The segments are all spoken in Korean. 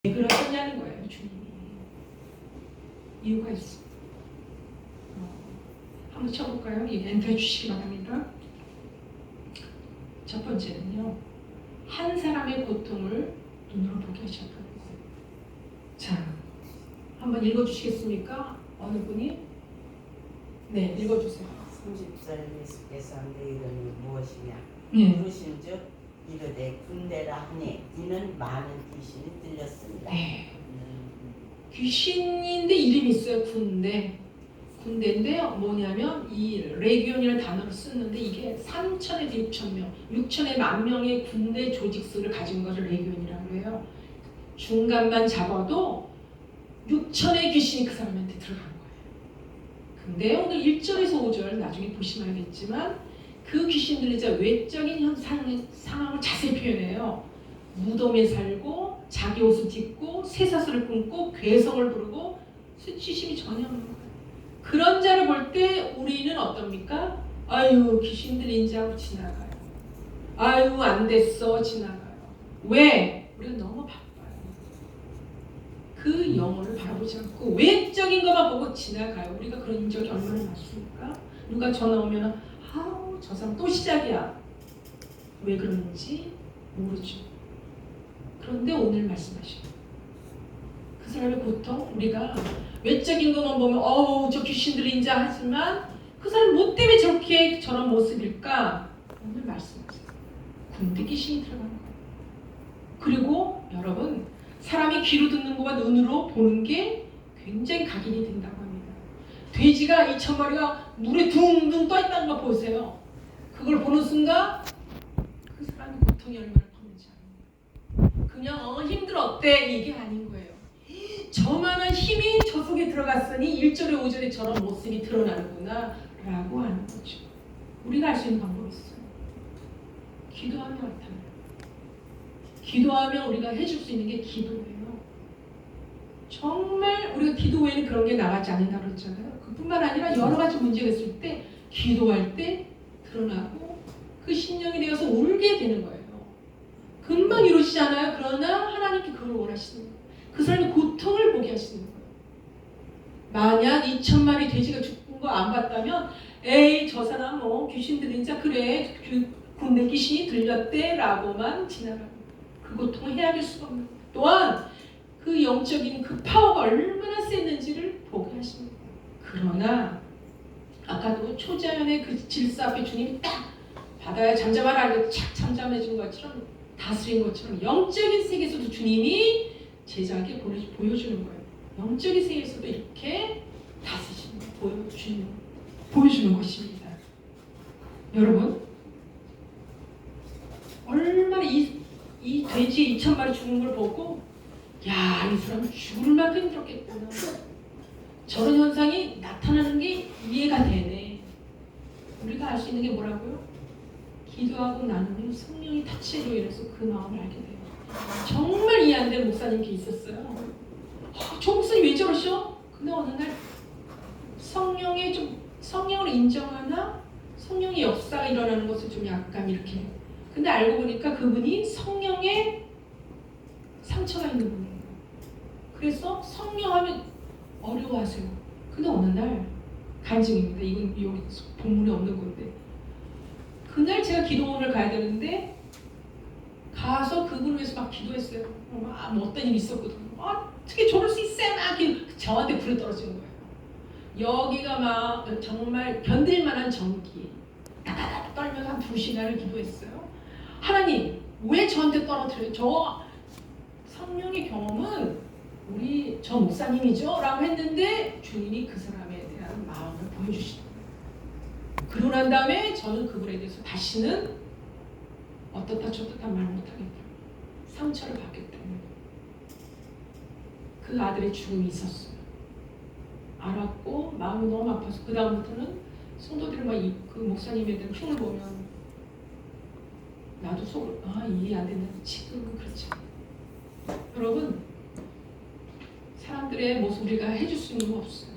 왜 그러셨냐는 거예요, 주님이. 이유가 있어. 한번 쳐볼까요? 엔터 주시기 바랍니다. 첫 번째는요, 한 사람의 고통을 눈으로 보게 하셨다는 거예요. 자, 한번 읽어주시겠습니까? 어느 분이? 네, 읽어주세요. 30절 예수께서 너희는 무엇이냐 물으신즉 이르되 군대라 하니 이는 많은 귀신이 들렸습니다. 네. 귀신인데 이름이 있어요. 군대인데 뭐냐면 이 레기온이라는 단어를 쓰는데 이게 3천에서 6천 명, 6천에 10,000명의 군대 조직수를 가진 것을 레기온이라고 해요. 중간만 잡아도 6천의 귀신이 그 사람한테 들어간 거예요. 근데 오늘 1절에서 5절 나중에 보시면 알겠지만 그 귀신들이 이제 외적인 상황을 자세히 표현해요. 무덤에 살고 자기 옷을 찢고 쇠사슬을 끊고 괴성을 부르고 수치심이 전혀 없는 거예요. 그런 자를 볼 때 우리는 어떻습니까? 아유 귀신들이 인지하고 지나가요. 아유 안 됐어 지나가요. 왜? 우리가 너무 바빠요. 그 영혼을 바라보지 않고 외적인 것만 보고 지나가요. 우리가 그런 적이 얼마나 많습니까? 누가 전화 오면 아우 저 사람 또 시작이야. 왜 그러는지 모르죠. 그런데 오늘 말씀하시고 그 사람의 고통 우리가 외적인 것만 보면 어우 저 귀신들이 인자 하지만 그 사람 뭐 때문에 저런 모습일까? 오늘 말씀하세요. 군대 귀신이 들어가는 거예요. 그리고 여러분 사람이 귀로 듣는 것과 눈으로 보는 게 굉장히 각인이 된다고 합니다. 돼지가 2,000마리가 물에 둥둥 떠 있다는 거 보세요. 그걸 보는 순간 그 사람의 고통이 얼마나 컸는지 압니다. 그냥 힘들었대 이게 아닌 거예요. 저만한 힘이 저 속에 들어갔으니 1절에 5절에 저런 모습이 드러나는구나 라고 하는 거죠. 우리가 알 수 있는 방법이 있어요. 기도하면 나타나요. 기도하면 우리가 해줄 수 있는 게 기도예요. 정말 우리가 기도 외에는 그런 게 나가지 않는다고 그랬잖아요. 그뿐만 아니라 여러 가지 문제가 있을 때 기도할 때 드러나고 그 심령이 되어서 울게 되는 거예요. 금방 이루시잖아요. 그러나 하나님께 그걸 원하시는 거예요. 그 사람의 고통을 보게 하시는 거예요. 만약 2,000마리 돼지가 죽은 거 안 봤다면 에이 저 사람 뭐 귀신 들린자 그래 군대 귀신이 들렸대 라고만 지나가고 그 고통을 헤아릴 수가 없는 거예요. 또한 그 영적인 그 파워가 얼마나 셌는지를 보게 하십니다. 그러나 아까도 초자연의 그 질서 앞에 주님이 딱 바다에 잠잠하라 하고 착 잠잠해준 것처럼 다스린 것처럼 영적인 세계에서도 주님이 제자에게 보여주는 거예요. 영적인 세계에서도 이렇게 다스리시는 거예요. 보여주는 것입니다. 여러분 얼마나 이 돼지 2,000마리 죽은 걸 보고 야, 이 사람 죽을 만큼 힘들었겠구나. 저런 현상이 나타나는 게 이해가 되네. 우리가 알 수 있는 게 뭐라고요? 기도하고 난 후에 성령이 타치로 인해서 그 마음을 알게 돼요. 정말 이해 안 되는 목사님께 있었어요. 저 목사님 왜 저러셔? 근데 어느 날 성령을 인정하나 성령의 역사가 일어나는 것을 좀 약간 이렇게. 근데 알고 보니까 그분이 성령의 상처가 있는 분이에요. 그래서 성령하면 어려워하세요. 근데 어느 날 간증입니다. 이건 여기 본문에 없는 건데 그날 제가 기도원을 가야 되는데 가서 그분을 위해서 막 기도했어요. 뭐 어떤 일이 있었거든요. 어떻게 저럴 수 있어요? 막 저한테 불이 떨어지는 거예요. 여기가 막 정말 견딜 만한 전기 따다닥 떨면서 한 2시간을 기도했어요. 하나님 왜 저한테 떨어뜨려요? 저 성령의 경험은 우리 저 목사님이죠? 라고 했는데 주님이 그 사람에 대한 마음을 보여주시는 거예요. 그러고 난 다음에 저는 그분에 대해서 다시는 어떻다 저떻다 말 못하겠더라고요. 상처를 받기 때문에. 그 아들의 죽음이 있었어요. 알았고 마음이 너무 아파서 그 다음부터는 성도들이 막 그 목사님에 대한 흉을 보면 나도 속을 이해 안 된다. 지금은 그렇지 않아요. 여러분 사람들의 모습 우리가 해줄 수 있는 거 없어요.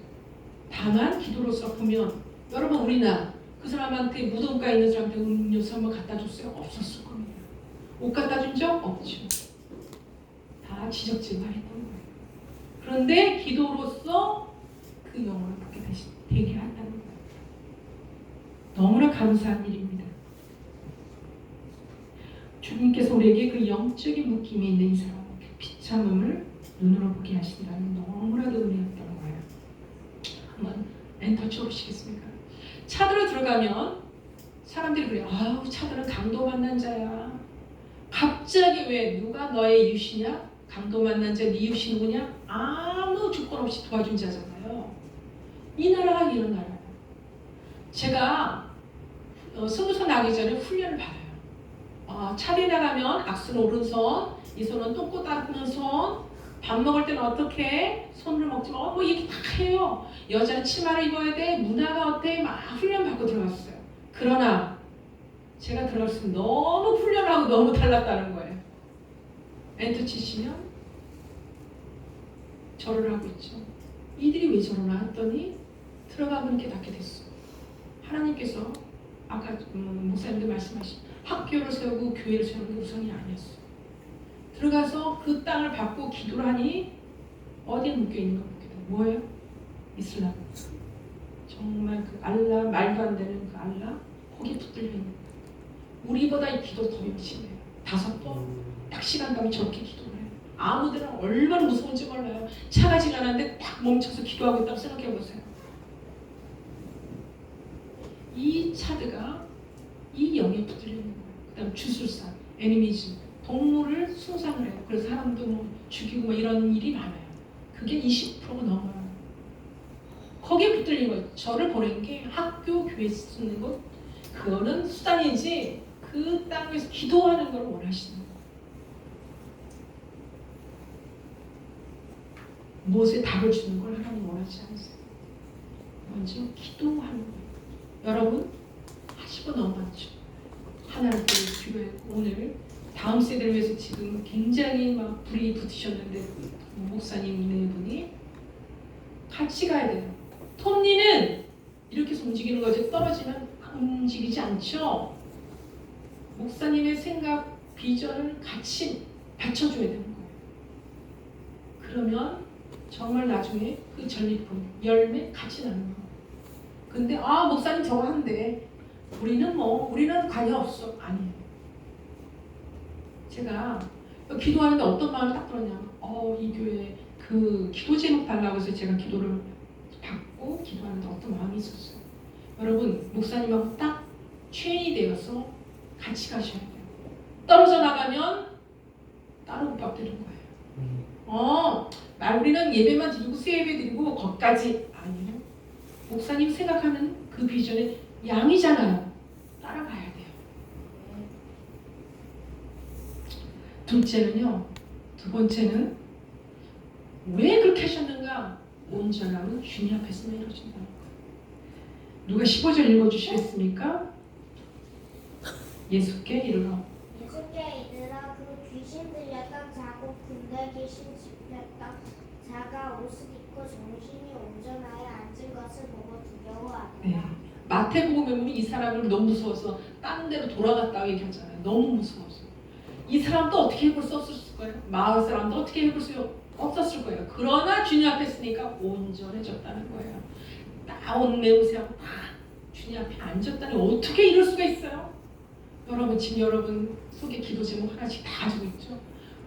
다만 기도로서 보면 여러분 우리나 그 사람한테 무덤가에 있는 사람한테 음료수 한번 갖다 줬어요? 없었을 겁니다. 옷 갖다 준 적? 없죠. 다 지적질만 했던 거예요. 그런데 기도로서 그 영혼을 보게 되게 한다는 거예요. 너무나 감사한 일입니다. 주님께서 우리에게 그 영적인 묶임이 있는 이 사람, 그 비참함을 눈으로 보게 하신다는 너무나도 은혜였던 거예요. 한번 엔터 쳐보시겠습니까? 차들로 들어가면 사람들이 그래요. 아우, 차들은 강도 만난 자야. 갑자기 왜 누가 너의 이웃이냐? 강도 만난 자 네 이웃이 누구냐? 아무 조건 없이 도와준 자잖아요. 이 나라가 이런 나라예요. 제가 스무살 나기 전에 훈련을 받아요. 차례 나가면 악수는 오른손, 이 손은 똥꼬 닦는 손, 밥 먹을 때는 어떻게 손으로 먹지 마. 뭐 얘기 다 해요. 여자는 치마를 입어야 돼. 문화가 어때? 막 훈련 받고 들어갔어요. 그러나 제가 들어갔으면 너무 훈련하고 너무 달랐다는 거예요. 엔터 치시면 절을 하고 있죠. 이들이 왜 저러나 했더니 들어가 보니 깨닫게 됐어. 하나님께서 아까 목사님들 말씀하신 학교를 세우고 교회를 세우는 게 우선이 아니었어. 들어가서 그 땅을 받고 기도를 하니 어디에 묶여있는 거 보게 돼. 뭐예요? 이슬람. 정말 그 알라, 말도 안 되는 그 알라, 거기에 붙들려 있는 거예요. 우리보다 이 기도 더 열심해요. 5번 딱 시간 가면 저렇게 기도를 해요. 아무데나 얼마나 무서운지 몰라요. 차가 지나는데 딱 멈춰서 기도하고 있다고 생각해보세요. 이 차드가 이 영에 붙들려 있는 거예요. 그 다음 주술사, 애니미즘, 동물을 숭상을 해요. 그래서 사람도 뭐 죽이고 뭐 이런 일이 많아요. 그게 20%가 넘어요. 거기에 붙들린 거예요. 저를 보낸 게 학교, 교회 쓰는 것, 그거는 수단이지 그 땅에서 기도하는 걸 원하시는 거예요. 무엇에 답을 주는 걸 하나님 원하지 않으세요. 먼저 기도하는 거예요. 여러분 하시고 넘어갔죠. 하나님께 기도했고 오늘 다음 세대를 위해서 지금 굉장히 막 불이 붙으셨는데 목사님 네 분이 같이 가야 돼요. 톱니는 이렇게 해서 움직이는 거죠. 떨어지면 움직이지 않죠. 목사님의 생각, 비전을 같이 받쳐줘야 되는 거예요. 그러면 정말 나중에 그 전리품, 열매 같이 나는 거예요. 근데 목사님 저거 한대. 우리는 관여 없어. 아니에요. 제가 기도하는데 어떤 마음이 딱 들었냐면 이 교회 그 기도 제목 달라고 해서 제가 기도를 받고 기도하는데 어떤 마음이 있었어요. 여러분 목사님하고 딱 체인이 되어서 같이 가셔야 돼요. 떨어져 나가면 따로 못 받드는 거예요. 우리는 예배만 드리고 수예배 드리고 거기까지 아니에요. 목사님 생각하는 그 비전의 양이잖아요. 따라가야 돼요. 둘째는요. 두 번째는 왜 그렇게 하셨는가? 온전함은 주님 앞에서만 이루어진다는 거예요. 누가 15절 읽어주시겠습니까? 예수께 이르러 예수께 이르러 그 귀신 들렸던 자고 군대 귀신 집혔던 자가 옷을 입고 정신이 온전하여 앉은 것을 보고 두려워하더라. 네. 마태복음에 보면 이 사람을 너무 무서워서 다른 데로 돌아갔다고 얘기하잖아요. 너무 무서워서. 이 사람도 어떻게 해볼 수 없었을 거예요. 마을 사람도 어떻게 해볼 수 없었을 거예요. 그러나 주님 앞에 있으니까 온전해졌다는 거예요. 나온 매우새하고 딱 주님 앞에 앉았다니 어떻게 이럴 수가 있어요? 여러분 지금 여러분 속에 기도 제목 하나씩 다 가지고 있죠.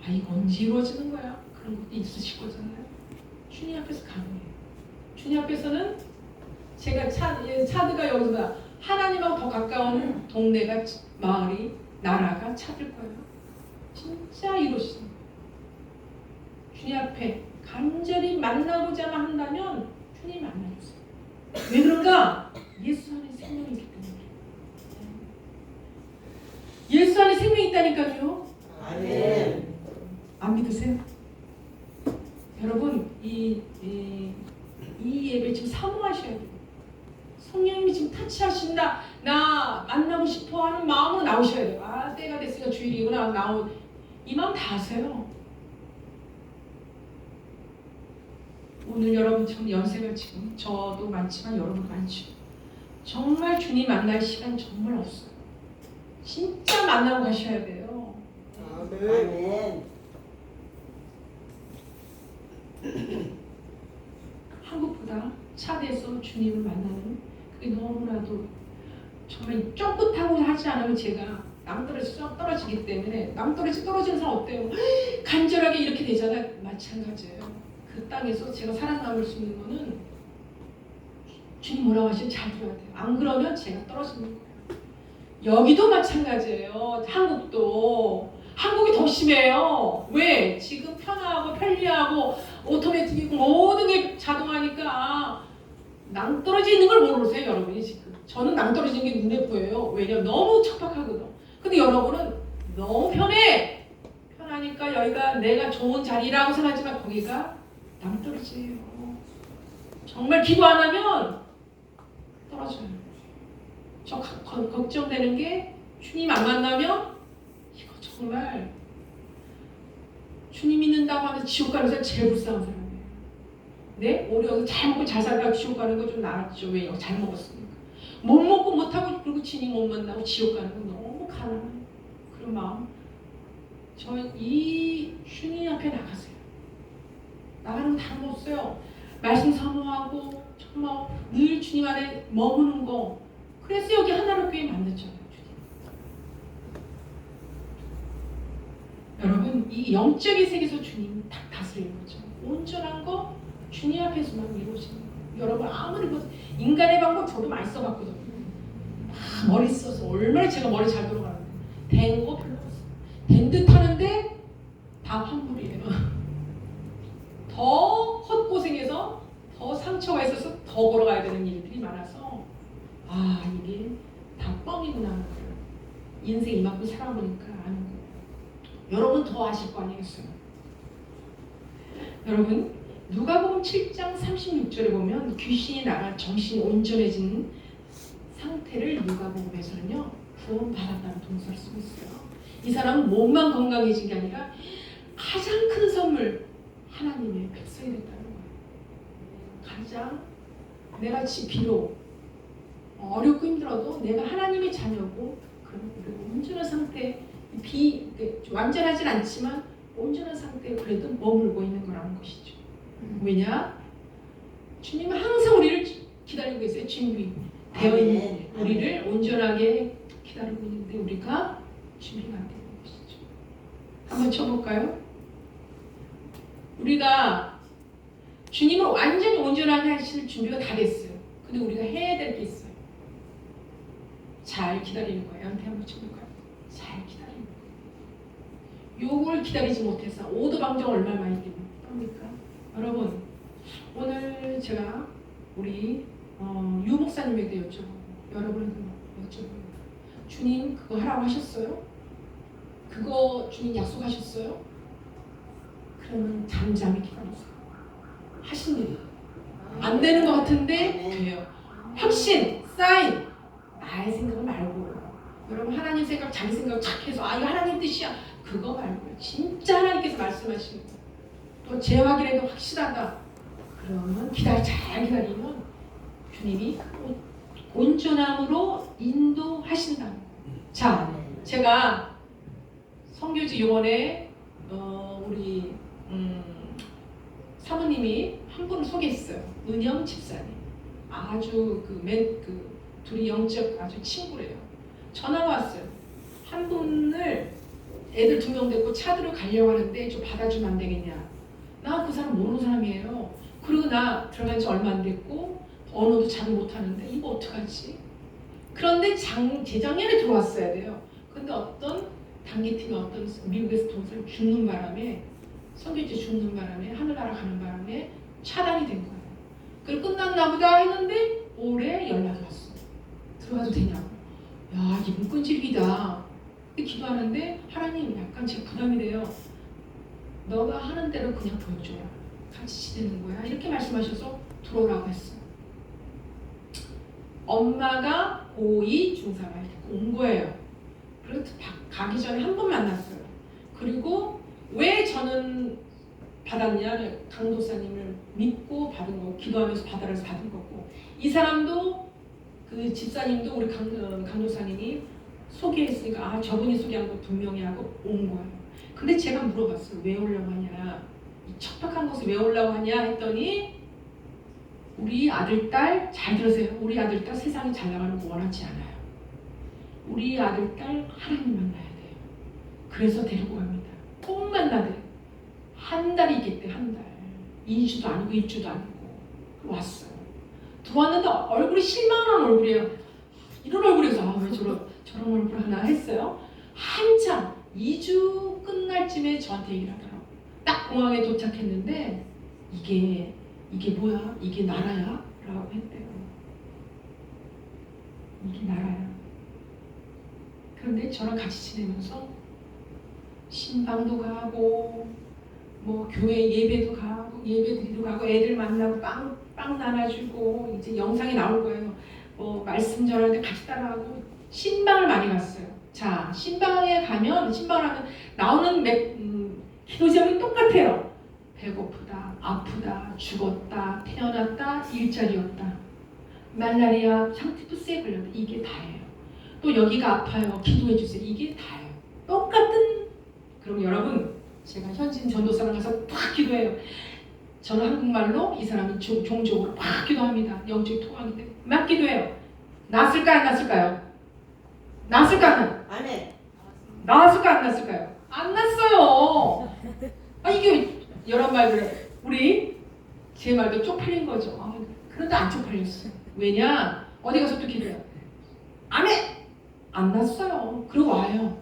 이거 언제 이루어지는 거야? 그런 것도 있으실 거잖아요. 주님 앞에서 가능해요. 주님 앞에서는 제가 차드가 여기서 하나님하고 더 가까운 동네가 마을이 나라가 찾을 거예요. 진짜 이루어지는 거예요. 주님 앞에 간절히 만나고자만 한다면 주님 만나주세요. 왜 그런가? 예수 안에 생명이 있기 때문에. 예수 안에 생명이 있다니까요. 아멘. 안 믿으세요? 여러분 이 예배 지금 사모하셔야 돼요. 성령님이 지금 터치하신다. 나 만나고 싶어 하는 마음으로 나오셔야 돼요. 때가 됐으니까 주일이구나. 이 마음 다 하세요. 오늘 여러분처럼 연세가 지금 저도 많지만 여러분도 많죠. 정말 주님 만날 시간 정말 없어요. 진짜 만나고 가셔야 돼요. 아멘. 보다 차대서 주님을 만나는 그게 너무나도 정말 쫑긋하고 하지 않으면 제가 낭떠러지 떨어지기 때문에 낭떠러지 떨어지는 사람 어때요? 간절하게 이렇게 되잖아요. 마찬가지예요. 그 땅에서 제가 살아남을 수 있는 거는 주님 뭐라고 하시면 잘 들어야 돼요. 안 그러면 제가 떨어지는 거예요. 여기도 마찬가지예요. 한국이 더 심해요. 왜? 지금 편하고 편리하고 오토매틱이고 모든 게 자동하니까 낭떠러지 있는 걸 모르세요, 여러분이 지금. 저는 낭떠러지는 게 눈에 보여요. 왜냐면 너무 척박하거든. 근데 여러분은 너무 편해. 편하니까 여기가 내가 좋은 자리라고 생각하지만 거기가 낭떠러지예요. 정말 기도 안 하면 떨어져요. 저 걱정되는 게 주님 안 만나면 이거 정말 주님 믿는다고 하면서 지옥 가는 사람 제일 불쌍한 사람이에요. 네? 우리 여기 잘 먹고 잘 살다가 지옥 가는 거 좀 나았죠. 왜요? 잘 먹었으니까. 못 먹고 못하고 그리고 주님 못 만나고 지옥 가는 건 너무 가난해요. 그런 마음. 저 이 주님 앞에 나가세요. 나가는 거 다름없어요. 말씀 사모하고 정말 늘 주님 안에 머무는 거. 그래서 여기 하나로 교회 만들잖아요. 여러분 이 영적인 세계에서 주님이 딱 다스리는 거죠. 온전한 거 주님 앞에서만 이루어지는 거예요. 여러분 아무리 인간의 방법 저도 많이 써봤거든요. 머리 써서 얼마나 제가 머리 잘 돌아가는데 된 거 별로 없어요. 된 듯 하는데 다 환불이에요. 더 헛고생해서 더 상처가 있어서 더 걸어가야 되는 일들이 많아서 이게 다 뻥이구나 하는 거예요. 인생 이만큼 살아보니까 아는 거예요. 여러분 더 아실 거 아니겠어요? 여러분 누가복음 7장 36절에 보면 귀신이 나가 정신이 온전해진 상태를 누가복음에서는요 구원받았다는 동사를 쓰고 있어요. 이 사람은 몸만 건강해진 게 아니라 가장 큰 선물 하나님의 백성이 됐다는 거예요. 가장 내가 비록 어렵고 힘들어도 내가 하나님의 자녀고 그리고 온전한 상태 완전하진 않지만 온전한 상태에 그래도 머물고 있는 거라는 것이죠. 왜냐? 주님은 항상 우리를 기다리고 계세요. 준비 되어 있는 우리를 온전하게 기다리고 있는데 우리가 준비가 안 되는 것이죠. 한번 쳐볼까요? 우리가 주님을 완전히 온전하게 하실 준비가 다 됐어요. 근데 우리가 해야 될 게 있어요. 잘 기다리는 거예요. 한테 한번 쳐볼까요? 잘 기다리는 거예요. 요걸 기다리지 못해서 오도방정 얼마나 많이 됩니까? 여러분 오늘 제가 우리 유 목사님에게 여쭤보고 여러분에게 여쭤보고 주님 그거 하라고 하셨어요? 그거 주님 약속하셨어요? 그러면 잠잠히 기다리세요. 하신 일이 안 되는 것 같은데 돼요. 확신, 사인 나의 생각을 말고 여러분 하나님 생각 자기 생각 착해서 이거 하나님 뜻이야 그거 말고요. 진짜 하나님께서 말씀하시는 거 또 재확인해도 확실하다 그러면 잘 기다리면 주님이 온전함으로 인도하신다. 자 제가 선교지 요번에 우리 사모님이 한 분을 소개했어요. 은영 집사님 아주 둘이 영적 아주 친구래요. 전화가 왔어요. 한 분을 애들 2명 데리고 차들로 가려고 하는데 좀 받아주면 안 되겠냐. 나 그 사람 모르는 사람이에요. 그리고 나 들어간 지 얼마 안 됐고 언어도 잘 못하는데 이거 어떡하지? 그런데 재작년에 들어왔어야 돼요. 근데 어떤 단기팀이 미국에서 동생 죽는 바람에 선교지 죽는 바람에 하늘나라 가는 바람에 차단이 된 거예요. 그리고 끝났나 보다 했는데 올해 연락이 왔어. 들어가도 되냐고. 야 이분 끈질기다. 기도하는데 하나님 약간 제가 부담이 돼요. 너가 하는 대로 그냥 보여줘라. 같이 지내는 거야. 이렇게 말씀하셔서 들어오라고 했어요. 엄마가 고2 중3 아이 데리고 온 거예요. 그래서 가기 전에 한 번 만났어요. 그리고 왜 저는 받았냐? 강도사님을 믿고 받은 거고 기도하면서 받아라서 받은 거고 이 사람도 그 집사님도 우리 강도사님이 소개했으니까 저분이 소개한 거 분명히 하고 온 거예요. 근데 제가 물어봤어요. 왜 오려고 하냐? 이 척박한 곳에 왜 오려고 하냐 했더니 우리 아들, 딸 잘 들으세요. 우리 아들, 딸 세상에 잘 나가는 거 원하지 않아요. 우리 아들, 딸 하나님 만나야 돼요. 그래서 데리고 갑니다. 꼭 만나야 돼요. 한 달이 있겠대, 한 달. 2주도 아니고 1주도 아니고 왔어요. 들어왔는데 얼굴이 실망한 얼굴이에요. 이런 얼굴에서 왜 저런 얼굴 하나 했어요. 한참 2주 끝날 쯤에 저한테 얘기를 하더라고요. 딱 공항에 도착했는데 이게 뭐야? 이게 나라야? 라고 했대요. 이게 나라야. 그런데 저랑 같이 지내면서 신방도 가고 뭐 교회 예배도 가고 예배 드리러 가고 애들 만나고 빵 나눠주고 이제 영상이 나올 거예요. 뭐 말씀 전하는데 같이 따라가고 신방을 많이 갔어요. 자, 신방에 가면 신방을 하면 나오는 기도 제목이 똑같아요. 배고프다, 아프다, 죽었다, 태어났다, 일자리였다, 말라리아, 상티푸스에 걸렸다. 이게 다예요. 또 여기가 아파요. 기도해 주세요. 이게 다예요. 똑같은. 그럼 여러분, 제가 현진 전도사랑 가서 팍 기도해요. 저는 한국말로, 이 사람은 종족으로 팍 기도합니다. 영적 통하기 때문에 막 기도해요. 났을까 안 났을까요? 났을까 안 해. 나왔을까 안 났을까요? 안 났어요. 아, 이게 여러 말들에 우리 제 말도 쪽팔린 거죠. 그런데 안 쪽팔렸어요. 왜냐? 어디 가서 또 기도해요. 안 해! 안 났어요. 그러고 와요.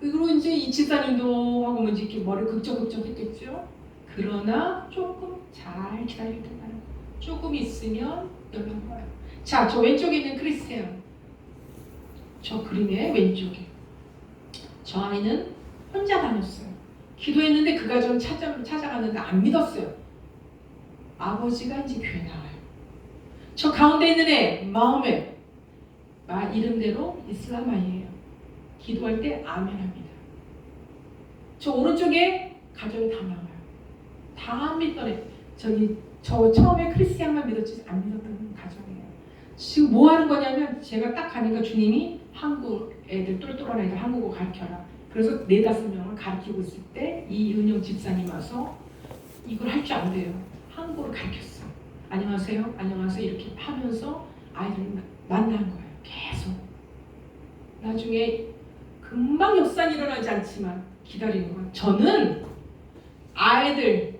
그리고 이제 이 집사님도 하고 뭐 이렇게 머리 극적극적 했겠죠. 그러나 조금 잘 기다려야 된다는 거. 조금 있으면 연락 와요. 자, 저 왼쪽에 있는 크리스티안. 저 그림의 왼쪽에. 저 아이는 혼자 다녔어요. 기도했는데 그 가정 찾아갔는데 안 믿었어요. 아버지가 이제 교회 나와요. 저 가운데 있는 애 마음에 이름대로 이슬람 아이예요. 기도할 때 아멘합니다. 저 오른쪽에 가정이 다 나와요. 다 안 믿던 애. 저 처음에 크리스티안만 믿었지 안 믿었던 가정이에요. 지금 뭐 하는 거냐면 제가 딱 가니까 주님이 한국 애들 똘똘한 애들 한국어 가르쳐라. 그래서 4-5명을 가르치고 있을 때 이은영 집사님 와서 이걸 할 줄 안 돼요. 한국어를 가르쳤어. 안녕하세요. 안녕하세요. 이렇게 하면서 아이들을 만난 거예요. 계속. 나중에 금방 역사는 일어나지 않지만 기다리는 거예요. 저는 아이들,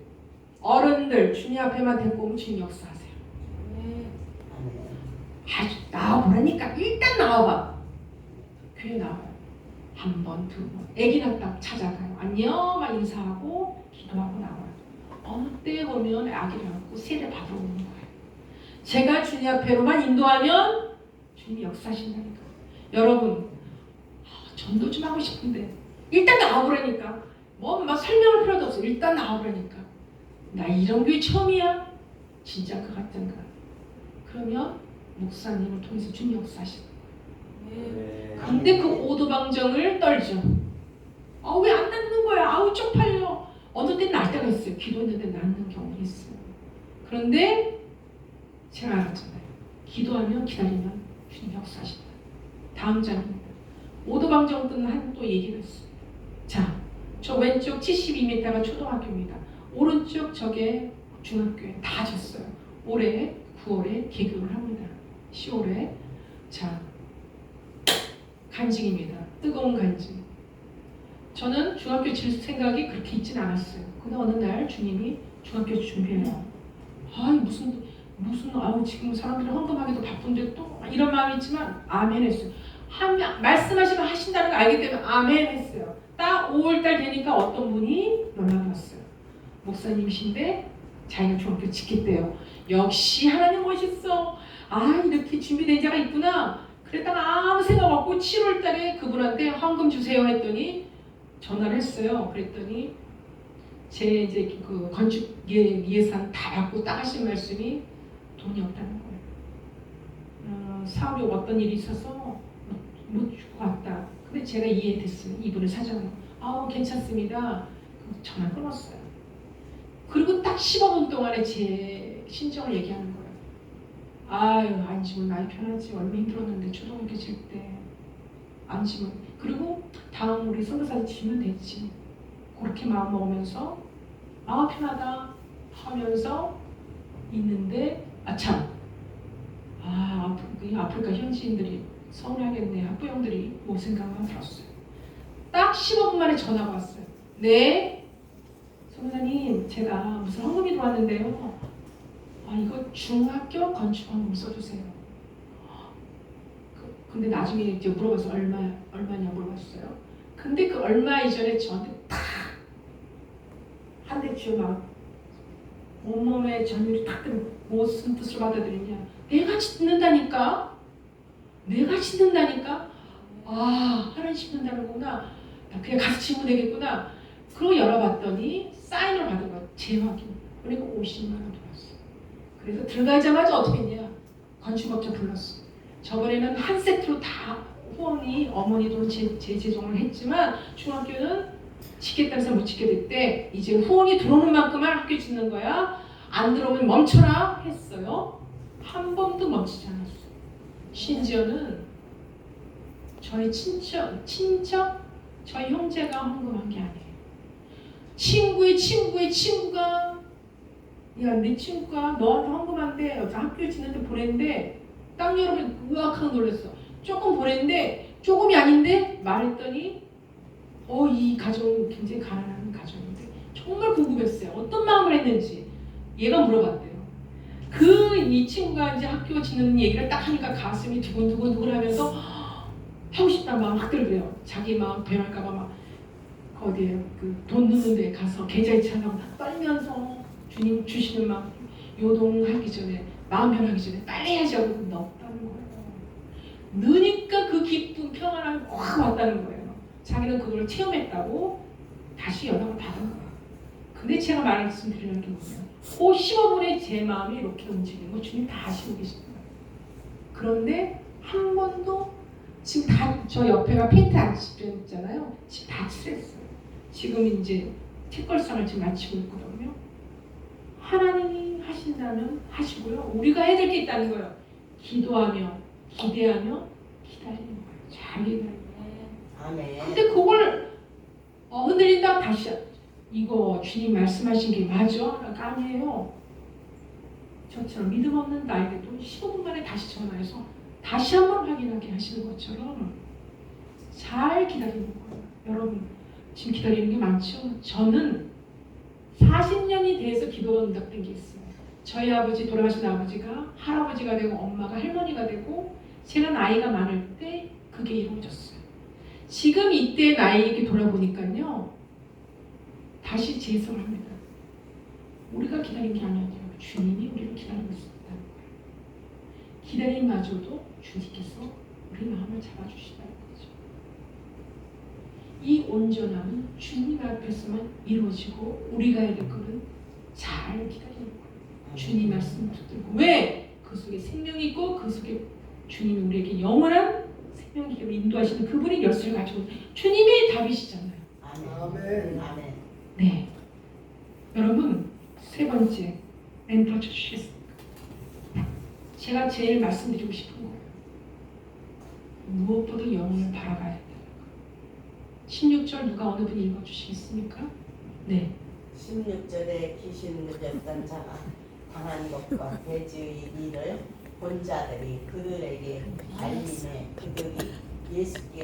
어른들 주님 앞에만 데리고 오면 주님 역사하세요. 나와보라니까. 일단 나와봐. 교회 나와요. 한 번, 2번. 애기 낳다 찾아가요. 안녕 막 인사하고 기도하고 나와요. 어느 때 보면 아기를 안고 세례 받으러 오는 거예요. 제가 주님 앞에로만 인도하면 주님이 역사하신다니까. 여러분, 전도 좀 하고 싶은데 일단 나와보라니까. 뭐 막 설명할 필요도 없어. 일단 나와보라니까. 나 이런 교회 처음이야. 진짜 그 같던가. 그러면 목사님을 통해서 주님 역사하시는 거예요. 근데 그 오도방정을 떨죠. 왜 안 낫는 거야? 아우 쪽팔려. 어느 때는 날 때가 있어요. 기도했는데 낫는 경우가 있어요. 그런데 제가 알았잖아요. 기도하면 기다리면 주님 역사하신다. 다음 장입니다. 오도방정 뜬 한 또 얘기를 했습니다. 자, 저 왼쪽 72m가 초등학교입니다. 오른쪽 저게 중학교에 다 졌어요. 올해 9월에 개교를 합니다. 10월에. 자, 간증입니다. 뜨거운 간증. 저는 중학교 질 생각이 그렇게 있진 않았어요. 근데 어느 날 주님이 중학교 준비해요. 무슨 지금 사람들이 헌금하기도 바쁜데 또 이런 마음이 있지만 아멘 했어요. 말씀하시면 하신다는 걸 알기 때문에 아멘 했어요. 딱 5월달 되니까 어떤 분이 연락이 왔어요. 목사님이신데 자기가 중학교 짓겠대요. 역시 하나님 멋있어. 이렇게 준비된 자가 있구나. 그랬다가 아무 생각 없고 7월달에 그분한테 헌금 주세요 했더니 전화를 했어요. 그랬더니 제 이제 그 건축 예산 다 받고 딱 하신 말씀이 돈이 없다는 거예요. 사업에 어떤 일이 있어서 못 주고 왔다. 근데 제가 이해됐어요. 이분을 사정하고 괜찮습니다. 전화 끊었어요. 그리고 딱 15분 동안에 제 신정을 얘기하는 거예요. 안 지면 많이 편하지. 얼마나 힘들었는데 초등학교 질 때 안 지면. 그리고 다음 우리 선교사한테 지면 되지. 그렇게 마음 먹으면서 편하다 하면서 있는데 아참. 아프리카 현지인들이 서운하겠네. 학부형들이 뭐 생각만 들었어요. 딱 15분 만에 전화가 왔어요. 네, 선생님, 제가 무슨 헌금이 들어왔는데요. 이거 중학교 건축헌금 써주세요. 근데 나중에 이제 물어봐서 얼마냐 물어봤어요. 근데 그 얼마 이전에 저한테 탁 한 대 쥐어 막 온몸에 전율이 탁 뜨면 무슨 뜻으로 받아들이냐. 내가 짓는다니까. 하나님 짓는다는 거구나. 나 그냥 가서 지면 되겠구나. 그러고 열어봤더니 사인을 받은 거야. 재확인. 그러니까 50만 원 들어왔어. 그래서 들어가자마자 어떻게 했냐. 건축업자 불렀어. 저번에는 한 세트로 다 후원이 어머니 돈 재제공을 했지만 중학교는 짓겠다는 사람 못 짓게 됐대. 이제 후원이 들어오는 만큼만 학교 짓는 거야. 안 들어오면 멈춰라 했어요. 한 번도 멈추지 않았어. 심지어는 저희 친척, 저희 형제가 헌금한 게 아니에요. 친구의 친구가 야, 내 친구가 너한테 헌금한대. 학교에 짓는데 보냈는데 딱 여러분 우악하고 놀랐어. 조금 보냈는데 조금이 아닌데 말했더니 이 가정은 굉장히 가난한 가정인데 정말 궁금했어요. 어떤 마음을 했는지 얘가 물어봤대요. 이 친구가 이제 학교 짓는 얘기를 딱 하니까 가슴이 두근두근 하면서 하고 싶다는 마음 확 들고요. 자기 마음 변할까봐 막 어디에 돈 넣는 데 가서 계좌이체하고 떨면서 주님 주시는 마음 요동하기 전에 마음 변하기 전에 빨리 해야지 하고 넣었다는 거예요. 넣으니까 그 기쁜 평안함이 확 왔다는 거예요. 자기는 그걸 체험했다고 다시 연락을 받은 거예요. 근데 제가 말씀드리는 게 뭐냐면 15분에 제 마음이 이렇게 움직이는 거 주님 다 아시고 계십니다. 그런데 한 번도 지금 다 저 옆에가 페인트 안 칠했잖아요. 지금 다 칠했어요. 지금 이제 책걸상을 지금 마치고 있거든요. 하나님이 하신다면 하시고요. 우리가 해야 될 게 있다는 거예요. 기도하며 기대하며 기다리는 거예요. 잘 기다리는 거예요. 아멘. 근데 그걸 흔들린다 다시 이거 주님 말씀하신 게 맞아? 아니에요. 저처럼 믿음 없는 나에게도 15분 만에 다시 전화해서 다시 한번 확인하게 하시는 것처럼 잘 기다리는 거예요. 여러분 지금 기다리는 게 많죠? 저는 40년이 돼서 기도가 응답된 게 있어요. 저희 아버지 돌아가신 아버지가 할아버지가 되고 엄마가 할머니가 되고 제가 나이가 많을 때 그게 이루어졌어요. 지금 이때 나이에게 돌아보니까요. 다시 재성을 합니다. 우리가 기다린 게 아니에요. 주님이 우리를 기다리고 있었다는 거예요. 기다림마저도 주님께서 우리 마음을 잡아주시다는 거죠. 이 온전함은 주님 앞에서만 이루어지고 우리가 해야 될 것은 잘 기다리는 거예요. 주님 말씀을 붙들고 왜? 그 속에 생명이 있고 그 속에 주님이 우리에게 영원한 생명을 인도하시는 그분의 열쇠를 가지고 주님이 답이시잖아요. 아멘. 아멘. 네. 여러분 세 번째 멘토 쳐주시겠습니까? 제가 제일 말씀드리고 싶은 거예요. 무엇보다 영혼을 바라봐야 된다는 거예요. 16절 누가 어느 분이 읽어주시겠습니까? 네. 16절에 귀신 들렸던 자가 당한 것과 대지의 일을 본 자들이 그들에게 알림해 그들이 예수께